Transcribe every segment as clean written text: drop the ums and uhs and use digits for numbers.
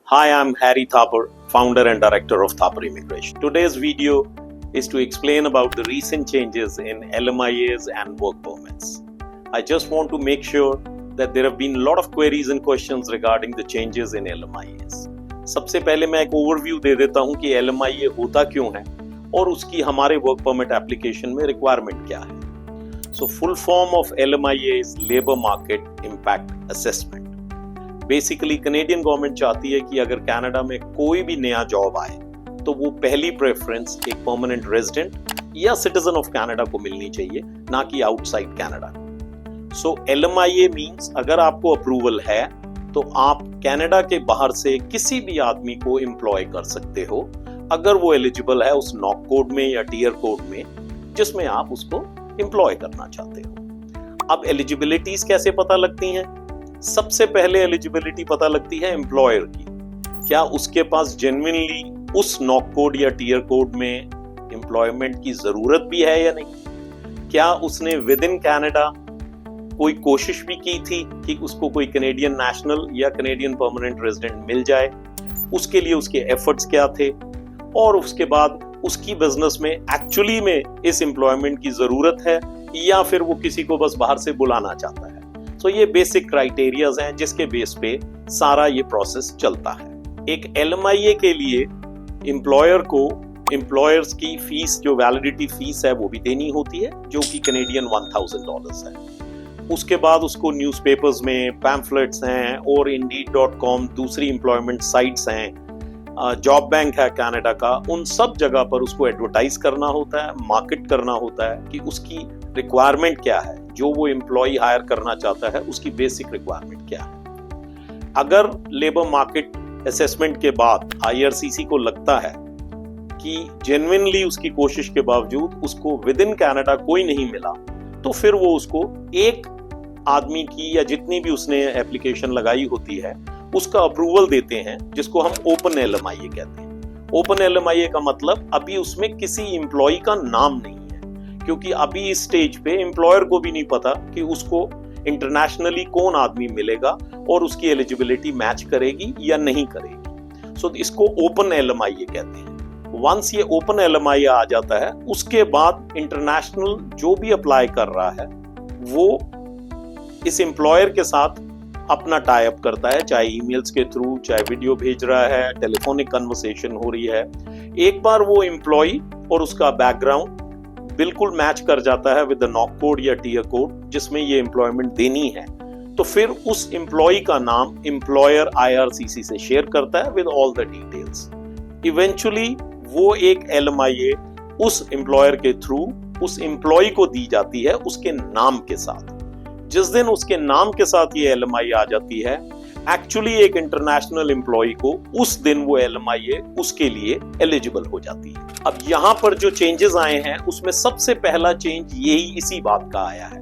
Hi, I'm Harry Thapar, founder and director of Thapar Immigration. Today's video is to explain about the recent changes in LMIAs and work permits. I just want to make sure that there have been a lot of queries and questions regarding the changes in LMIAs. सबसे पहले मैं एक overview दे देता हूं कि LMIA होता क्यों है और उसकी हमारे वर्क परमिट एप्लीकेशन में रिक्वायरमेंट क्या है. So full form of LMIA is Labour Market Impact Assessment. Basically Canadian government चाहती है कि अगर कनाडा में कोई भी नया जॉब आए तो वो पहली प्रेफरेंस एक परमानेंट रेजिडेंट या सिटीजन ऑफ कनाडा को मिलनी चाहिए, ना कि आउटसाइड कनाडा. सो LMIA मींस अगर आपको अप्रूवल है तो आप कनाडा के बाहर से किसी भी आदमी को एम्प्लॉय कर सकते हो अगर वो एलिजिबल है उस नॉक कोड में या टीयर कोड में जिसमें आप उसको एम्प्लॉय करना चाहते हो. अब एलिजिबिलिटीज कैसे पता लगती हैं? सबसे पहले एलिजिबिलिटी पता लगती है एम्प्लॉयर की. क्या उसके पास जेन्युइनली उस नॉक कोड या टीयर कोड में एम्प्लॉयमेंट की जरूरत भी है या नहीं. क्या उसने विद इन कनाडा कोई कोशिश भी की थी कि उसको कोई कनेडियन नेशनल या कनेडियन परमानेंट रेजिडेंट मिल जाए. उसके लिए उसके एफर्ट्स क्या थे और उसके बाद उसकी बिजनेस में एक्चुअली में इस एम्प्लॉयमेंट की जरूरत है या फिर वो किसी को बस बाहर से बुलाना चाहता है. तो ये बेसिक क्राइटेरियाज हैं जिसके बेस पे सारा ये प्रोसेस चलता है. एक LMIA के लिए एम्प्लॉयर को एम्प्लॉयर्स की फीस जो वैलिडिटी फीस है वो भी देनी होती है जो कि कनेडियन $1,000 है. उसके बाद उसको न्यूज़पेपर्स में पैम्फलेट्स हैं और Indeed.com दूसरी एम्प्लॉयमेंट साइट्स हैं, जॉब बैंक है कनाडा का, उन सब जगह पर उसको एडवर्टाइज करना होता है, मार्केट करना होता है कि उसकी रिक्वायरमेंट क्या है, जो वो एम्प्लॉय हायर करना चाहता है उसकी बेसिक रिक्वायरमेंट क्या है. अगर लेबर मार्केट असेसमेंट के बाद IRCC को लगता है कि जेन्युइनली उसकी कोशिश के बावजूद उसको विद इन कनाडा कोई नहीं मिला तो फिर वो उसको एक आदमी की या जितनी भी उसने एप्लीकेशन लगाई होती है उसका अप्रूवल देते हैं जिसको हम ओपन LMIA कहते हैं. ओपन LMIA का मतलब अभी उसमें किसी एम्प्लॉय का नाम नहीं है क्योंकि अभी इस स्टेज पे एम्प्लॉयर को भी नहीं पता कि उसको इंटरनेशनली कौन आदमी मिलेगा और उसकी एलिजिबिलिटी मैच करेगी या नहीं करेगी. सो इसको ओपन LMIA कहते हैं. वंस ये ओपन LMIA आ जाता है उसके बाद इंटरनेशनल जो भी अप्लाई कर रहा है वो इस एम्प्लॉयर के साथ अपना टाई अप करता है, चाहे ईमेल्स के थ्रू, चाहे वीडियो भेज रहा है, टेलीफोनिक कन्वर्सेशन हो रही है. एक बार वो एम्प्लॉय और उसका बैकग्राउंड बिल्कुल मैच कर जाता है विद द नॉक कोड या टीयर कोड जिसमें ये एम्प्लॉयमेंट देनी है तो फिर उस एम्प्लॉय का नाम एम्प्लॉयर IRCC से शेयर करता है with all the details. Eventually वो एक LMIA उस एम्प्लॉयर के थ्रू उस एम्प्लॉय को दी जाती है उसके नाम के साथ. जिस दिन उसके नाम के साथ ये LMIA आ जाती है एक्चुअली एक इंटरनेशनल एम्प्लॉय को उस दिन वो LMIA उसके लिए एलिजिबल हो जाती है. अब यहाँ पर जो चेंजेस आए हैं उसमें सबसे पहला चेंज यही इसी बात का आया है.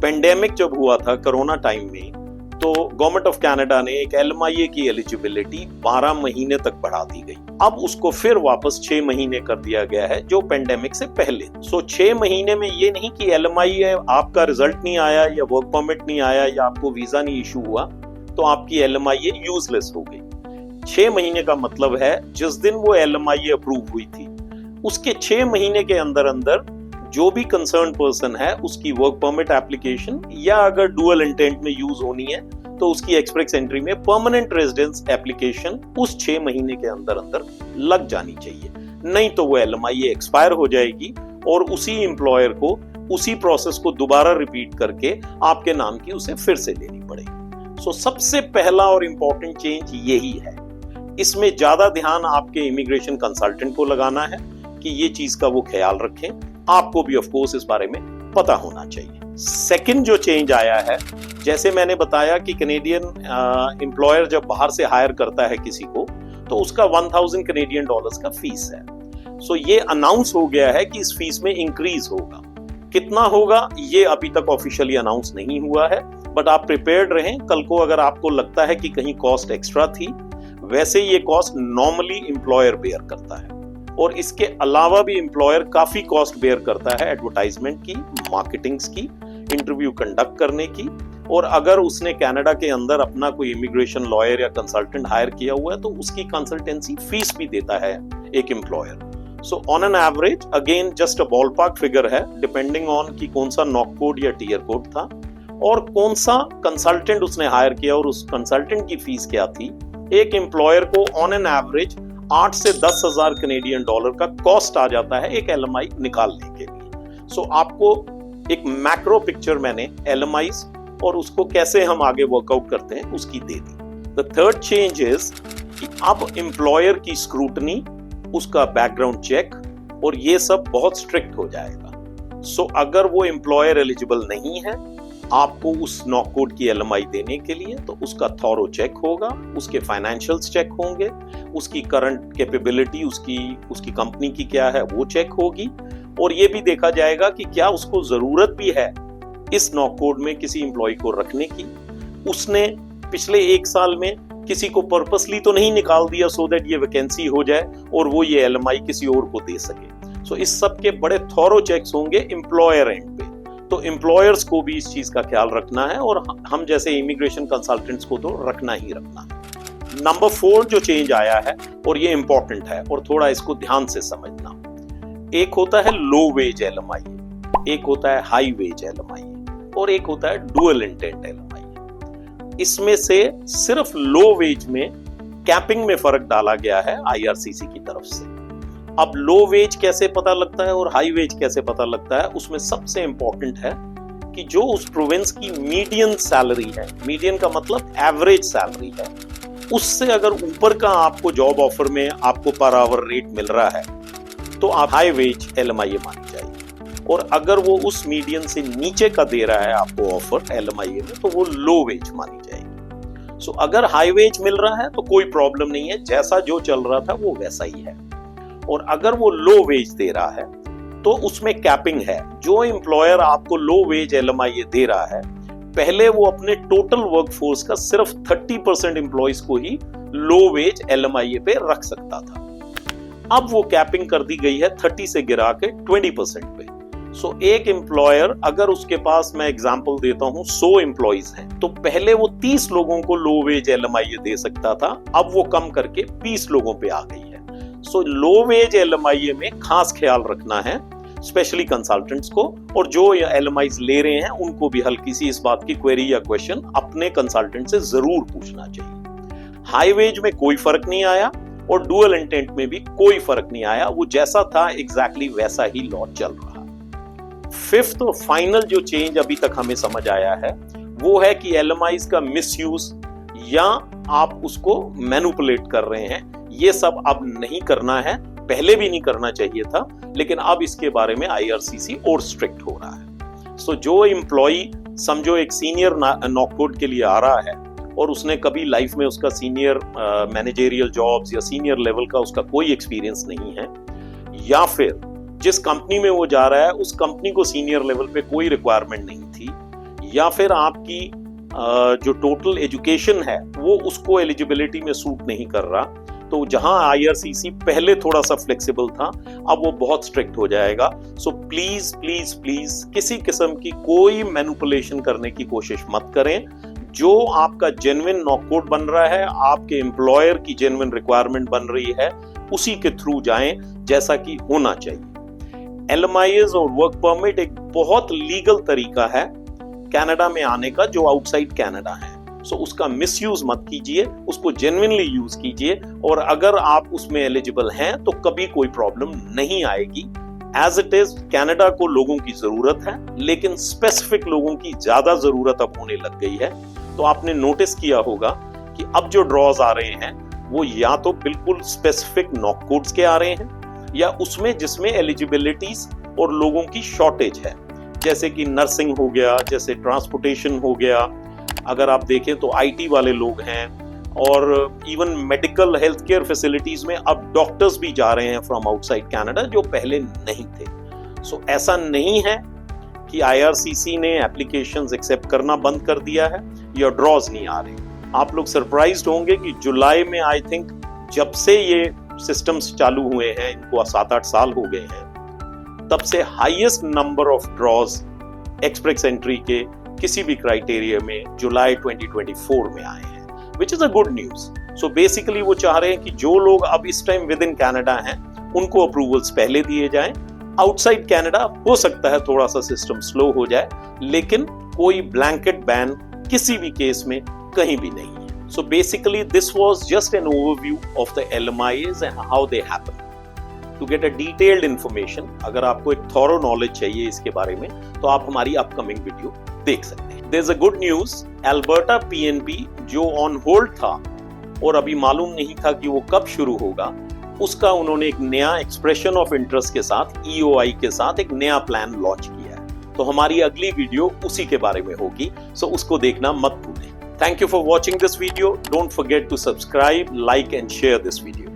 पेंडेमिक जब हुआ था कोरोना टाइम में तो गवर्नमेंट ऑफ कनाडा ने एक LMIA की एलिजिबिलिटी 12 महीने तक बढ़ा दी गई. अब उसको फिर वापस 6 महीने कर दिया गया है जो पेंडेमिक से पहले. सो 6 महीने में ये नहीं कि LMIA आपका रिजल्ट नहीं आया या वर्क परमिट नहीं आया या आपको वीजा नहीं इशू हुआ तो आपकी LMIA यूजलेस हो गई. 6 महीने का मतलब है जिस दिन वो LMIA अप्रूव हुई थी उसके 6 महीने के अंदर अंदर जो भी कंसर्न पर्सन है उसकी वर्क परमिट एप्लीकेशन या अगर डुअल इंटेंट में यूज होनी है तो उसकी एक्सप्रेस एंट्री में परमानेंट रेजिडेंस एप्लीकेशन उस 6 महीने के अंदर अंदर लग जानी चाहिए. नहीं तो वो LMIA एक्सपायर हो जाएगी और उसी एम्प्लॉयर को उसी प्रोसेस को दोबारा रिपीट करके आपके नाम की उसे फिर से लेनी पड़ेगी. सो सबसे पहला और इम्पोर्टेंट चेंज यही है. इसमें ज्यादा ध्यान आपके इमिग्रेशन कंसल्टेंट को लगाना है कि ये चीज का वो ख्याल रखें. आपको भी ऑफ कोर्स इस बारे में पता होना चाहिए. सेकंड जो चेंज आया है, जैसे मैंने बताया कि कनेडियन एम्प्लॉयर जब बाहर से हायर करता है किसी को तो उसका $1,000 कनेडियन का फीस है. सो ये अनाउंस हो गया है कि इस फीस में इंक्रीज होगा. कितना होगा ये अभी तक ऑफिशियली अनाउंस नहीं हुआ है बट आप प्रिपेयर्ड रहें. कल को अगर आपको लगता है कि कहीं कॉस्ट एक्स्ट्रा थी, वैसे ये कॉस्ट नॉर्मली एम्प्लॉयर बेयर करता है और इसके अलावा भी एम्प्लॉयर काफी कॉस्ट बेयर करता है एडवर्टाइजमेंट की, मार्केटिंग्स की, इंटरव्यू कंडक्ट करने की, और अगर उसने कनाडा के अंदर अपना कोई इमिग्रेशन लॉयर या कंसल्टेंट हायर किया हुआ है तो उसकी कंसल्टेंसी फीस भी देता है एक employer. So on an average, again just a ballpark figure है, डिपेंडिंग ऑन कि कौन सा नॉक कोड या टीयर कोड था और कौन सा कंसल्टेंट उसने हायर किया और उस कंसल्टेंट की फीस क्या थी, एक एम्प्लॉयर को ऑन एन एवरेज 8 से 10,000 कनेडियन डॉलर का कॉस्ट आ जाता है एक एलएमआई निकालने के लिए। सो आपको एक मैक्रो पिक्चर मैंने एलएमआईज और उसको कैसे हम आगे वर्कआउट करते हैं उसकी दे दी। द थर्ड चेंज इज कि अब एम्प्लॉयर की स्क्रूटनी, उसका बैकग्राउंड चेक और ये सब बहुत स्ट्रिक्ट हो जाएगा। सो अगर वो एम्प्लॉयर एलिजिबल नहीं है आपको उस नॉक कोड की एलएमआई देने के लिए, तो उसका थॉरो चेक होगा, उसके फाइनेंशियल्स चेक होंगे, उसकी करंट कैपेबिलिटी, उसकी कंपनी की क्या है वो चेक होगी, और ये भी देखा जाएगा कि क्या उसको जरूरत भी है इस नॉक कोड में किसी एम्प्लॉय को रखने की। उसने पिछले 1 साल में किसी को पर्पसली तो नहीं निकाल दिया सो दैट ये वैकेंसी हो जाए और वो ये एलएमआई किसी और को दे सके। सो इस सब के बड़े थॉरो चेक्स होंगे एम्प्लॉयर एंड पे। तो एम्प्लॉयर्स को भी इस चीज का ख्याल रखना है और हम जैसे इमिग्रेशन कंसल्टेंट्स को तो रखना ही रखना है। नंबर 4 जो चेंज आया है, और ये इंपॉर्टेंट है और थोड़ा इसको ध्यान से समझना, एक होता है लो वेज एलएमआई, एक होता है हाई वेज एलएमआई और एक होता है डुअल इंटेंट एलएमआई। इसमें से सिर्फ लो वेज में कैपिंग में फर्क डाला गया है आईआरसीसी की तरफ से। अब लो वेज कैसे पता लगता है और हाई वेज कैसे पता लगता है, उसमें सबसे इंपॉर्टेंट है कि जो उस प्रोविंस की मीडियन सैलरी है, मीडियन का मतलब एवरेज सैलरी है, उससे अगर ऊपर का आपको जॉब ऑफर में आपको पर आवर रेट मिल रहा है तो आप हाई वेज एलएमआई मानी जाएगी, और अगर वो उस मीडियन से नीचे का दे रहा है आपको ऑफर एलएमआई में तो वो लो वेज मानी जाएगी। सो अगर हाई वेज मिल रहा है तो कोई प्रॉब्लम नहीं है, जैसा जो चल रहा था वो वैसा ही है, और अगर वो लो वेज दे रहा है तो उसमें कैपिंग है। जो एम्प्लॉयर आपको लो वेज एलएमआई दे रहा है, पहले वो अपने टोटल वर्कफोर्स का सिर्फ 30% एम्प्लॉइज को ही लो वेज एलएमआई पे रख सकता था। अब वो कैपिंग कर दी गई है 30 से गिरा के 20% पे। सो एक एम्प्लॉयर अगर उसके पास, मैं एग्जांपल देता हूं, 100 एम्प्लॉइज हैं तो पहले वो 30 लोगों को लो वेज एलएमआई दे सकता था, अब वो कम करके 20 लोगों पे आ गई है। सो लो वेज एलएमआई में खास ख्याल रखना है स्पेशली कंसल्टेंट्स को, और जो एलएमआईज ले रहे हैं उनको भी हल्की सी इस बात की क्वेरी या क्वेश्चन अपने कंसल्टेंट से जरूर पूछना चाहिए। हाई वेज में कोई फर्क नहीं आया और डुअल इंटेंट में भी कोई फर्क नहीं आया, वो जैसा था एग्जैक्टली वैसा ही लॉ चल रहा। 5th और फाइनल जो चेंज अभी तक हमें समझ आया है वो है कि एलएमआईज का मिसयूज या आप उसको मैनिपुलेट कर रहे हैं, ये सब अब नहीं करना है, पहले भी नहीं करना चाहिए था, लेकिन अब इसके बारे में आईआरसीसी और स्ट्रिक्ट हो रहा है। सो जो एम्प्लॉई समझो एक सीनियर नॉक कोड के लिए आ रहा है और उसने कभी लाइफ में उसका सीनियर मैनेजेरियल जॉब्स या सीनियर लेवल का उसका कोई एक्सपीरियंस नहीं है, या फिर जिस कंपनी में वो जा रहा है उस कंपनी को सीनियर लेवल पे कोई रिक्वायरमेंट नहीं थी, या फिर आपकी जो टोटल एजुकेशन है वो उसको एलिजिबिलिटी में सूट नहीं कर रहा, तो जहां आईआरसीसी पहले थोड़ा सा फ्लेक्सिबल था अब वो बहुत स्ट्रिक्ट हो जाएगा। सो प्लीज प्लीज प्लीज किसी किस्म की कोई मैनिपुलेशन करने की कोशिश मत करें। जो आपका जेन्युइन नॉक कोड बन रहा है, आपके एम्प्लॉयर की जेन्युइन रिक्वायरमेंट बन रही है, उसी के थ्रू जाएं जैसा कि होना चाहिए। एलएमआईज और वर्क परमिट एक बहुत लीगल तरीका है कनाडा में आने का जो आउटसाइड कनाडा है। सो उसका मिसयूज मत कीजिए, उसको जेन्युइनली यूज कीजिए, और अगर आप उसमें एलिजिबल हैं तो कभी कोई प्रॉब्लम नहीं आएगी। एज इट इज कनाडा को लोगों की जरूरत है, लेकिन स्पेसिफिक लोगों की ज्यादा जरूरत अब होने लग गई है। तो आपने नोटिस किया होगा कि अब जो ड्रॉज आ रहे हैं वो या तो बिल्कुल स्पेसिफिक नॉक कोड्स के आ रहे हैं या उसमें जिसमें एलिजिबिलिटीज और लोगों की शॉर्टेज है, जैसे कि नर्सिंग हो गया, जैसे ट्रांसपोर्टेशन हो गया, अगर आप देखें तो आईटी वाले लोग हैं, और even medical health care facilities में अब डॉक्टर्स भी जा रहे हैं फ्रॉम आउटसाइड कनाडा जो पहले नहीं थे। सो ऐसा नहीं है कि आईआरसीसी ने एप्लीकेशंस एक्सेप्ट करना बंद कर दिया है या ड्रॉज नहीं आ रहे। आप लोग सरप्राइज्ड होंगे कि जुलाई में आई थिंक जब से ये सिस्टम्स चालू हुए हैं, इनको 7-8 साल हो गए हैं, तब से highest number of drawers express entry के किसी भी क्राइटेरिया में जुलाई 2024 में आए हैं, which is a good news. So basically वो चाह रहे हैं कि जो लोग अब इस टाइम विद इन कनाडा हैं उनको अप्रूवल्स पहले दिए जाएं। आउटसाइड कनाडा हो सकता है थोड़ा सा सिस्टम स्लो हो जाए, लेकिन कोई ब्लैंकेट बैन किसी भी केस में कहीं भी नहीं है। So basically this was just an overview of the LMIAs and how they happen. To get a detailed information, अगर आपको एक थॉरो नॉलेज चाहिए इसके बारे में, तो आप हमारी अपकमिंग वीडियो देख सकते हैं। There is a good news, Alberta PNP जो ऑन होल्ड था और अभी मालूम नहीं था कि वो कब शुरू होगा, उसका उन्होंने एक नया एक्सप्रेशन ऑफ इंटरेस्ट के साथ EOI के साथ एक नया प्लान लॉन्च किया है। तो हमारी अगली वीडियो उसी के बारे में होगी, सो उसको देखना मत भूलें। Thank you for watching this video. Don't forget to subscribe, like and share this video.